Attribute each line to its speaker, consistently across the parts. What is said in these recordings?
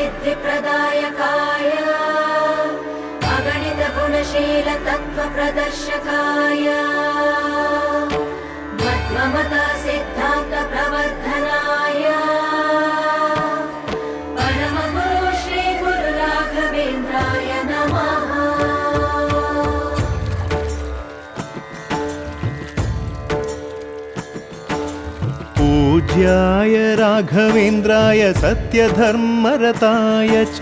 Speaker 1: सिद्धिप्रदायकाय अगणितगुणशील तत्त्वप्रदर्शकाय मध्वमता सिद्धान्तप्रवर्धनाय परमगुरु श्रीगुरुराघवेन्द्राय नमः।
Speaker 2: पूज्याय राघवेन्द्राय सत्यधर्मरताय च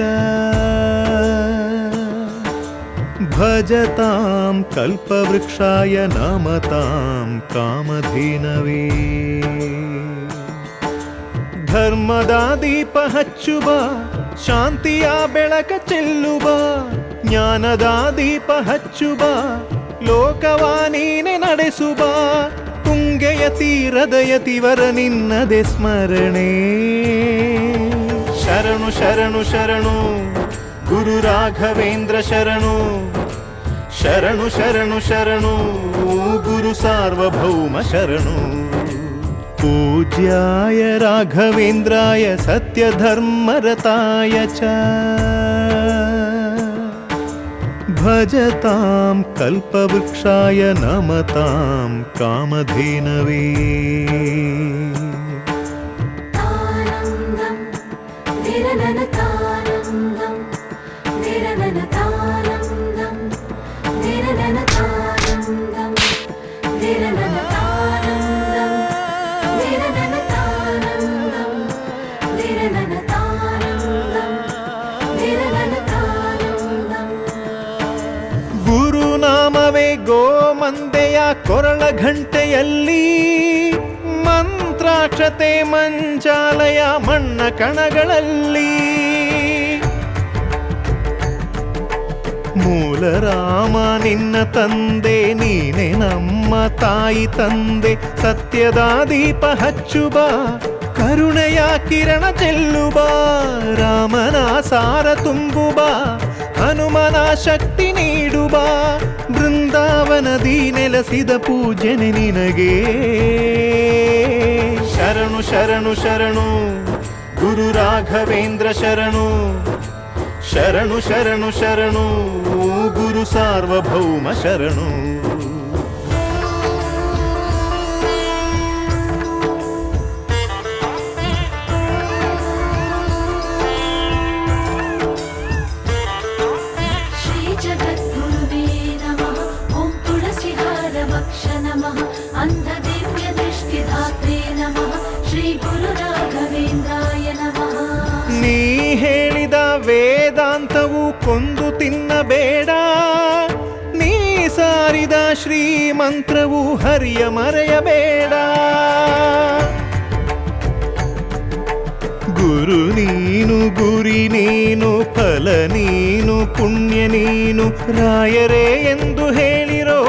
Speaker 2: भजतां कल्पवृक्षाय नमतां कामधेनवे। ಧರ್ಮದ ದೀಪ ಹಚ್ಚುವ ಶಾಂತಿಯ ಬೆಳಕ ಚೆಲ್ಲುವ ಜ್ಞಾನದ ದೀಪ ಹಚ್ಚುವ ಲೋಕವ ನೀನೆ ನಡೆಸುವ ತುಂಗೆಯ ತೀರದ ಯತಿವರ ನಿನ್ನದೆ ಸ್ಮರಣೆ. ಶರಣು ಶರಣು ಶರಣು ಗುರು ರಾಘವೇಂದ್ರ ಶರಣು ಶರಣು ಶರಣು ಶರಣು ಗುರು ಸಾರ್ವಭೌಮ ಶರಣು. पूज्याय राघवेन्द्राय सत्यधर्मरताय च भजतां कल्पवृक्षाय नमतां कामधेनवे। ಗುರುನಾಮವೇ ಗೋಮಂದೆಯ ಕೊರಳ ಘಂಟೆಯಲ್ಲಿ ಮಂತ್ರಾಕ್ಷತೆ ಮಂಚಾಲಯ ಮಣ್ಣ ಕಣಗಳಲ್ಲಿ ಮೂಲ ರಾಮ ನಿನ್ನ ತಂದೆ ನೀನೆ ನಮ್ಮ ತಾಯಿ ತಂದೆ. ಸತ್ಯದ ದೀಪ ಹಚ್ಚುವ ಕರುಣೆಯ ಕಿರಣ ಚೆಲ್ಲುವ ರಾಮನ ಸಾರ ತುಂಬುವ ಹನುಮನ ಶಕ್ತಿ ನೀಡುವ ಬೃಂದಾವನದಿ ನೆಲೆಸಿದ ಪೂಜನೆ ನಿನಗೆ. ಶರಣು ಶರಣು ಶರಣು ಗುರು ರಾಘವೇಂದ್ರ ಶರಣು ಶರಣು ಶರಣು ಶರಣು ಗುರು ಸಾರ್ವಭೌಮ ಶರಣು. ನೀ ಹೇಳಿದ ವೇದಾಂತವು ಕೊಂದು ತಿನ್ನಬೇಡ, ನೀ ಸಾರಿದ ಶ್ರೀಮಂತ್ರವು ಹರಿಯ ಮರೆಯಬೇಡ. ಗುರು ನೀನು ಗುರಿ ನೀನು ಫಲ ನೀನು ಪುಣ್ಯ ನೀನು ರಾಯರೇ ಎಂದು ಹೇಳಿರೋ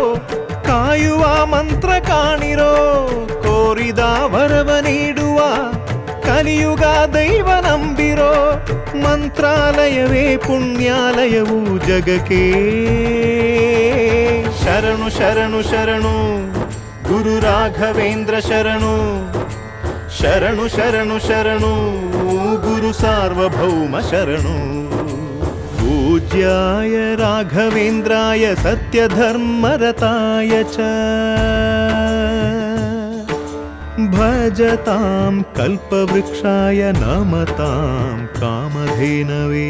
Speaker 2: ಕಾಯುವ ಮಂತ್ರ ಕಾಣಿರೋ. ಕೋರಿದ ವರವ ನೀಡುವ ಕಲಿಯುಗ ದೈವ ನಂಬಿರೋ ಮಂತ್ರಾಲಯವೇ ಪುಣ್ಯಾಲಯವು ಜಗಕ್ಕೆ. ಶರಣು ಶರಣು ಶರಣು ಗುರು ರಾಘವೇಂದ್ರ ಶರಣು ಶರಣು ಶರಣು ಶರಣು ಗುರು ಸಾರ್ವಭೌಮ ಶರಣು. पूज्याय राघवेन्द्राय सत्यधर्मरताय च भजतां कल्पवृक्षाय नमतां कामधेनवे.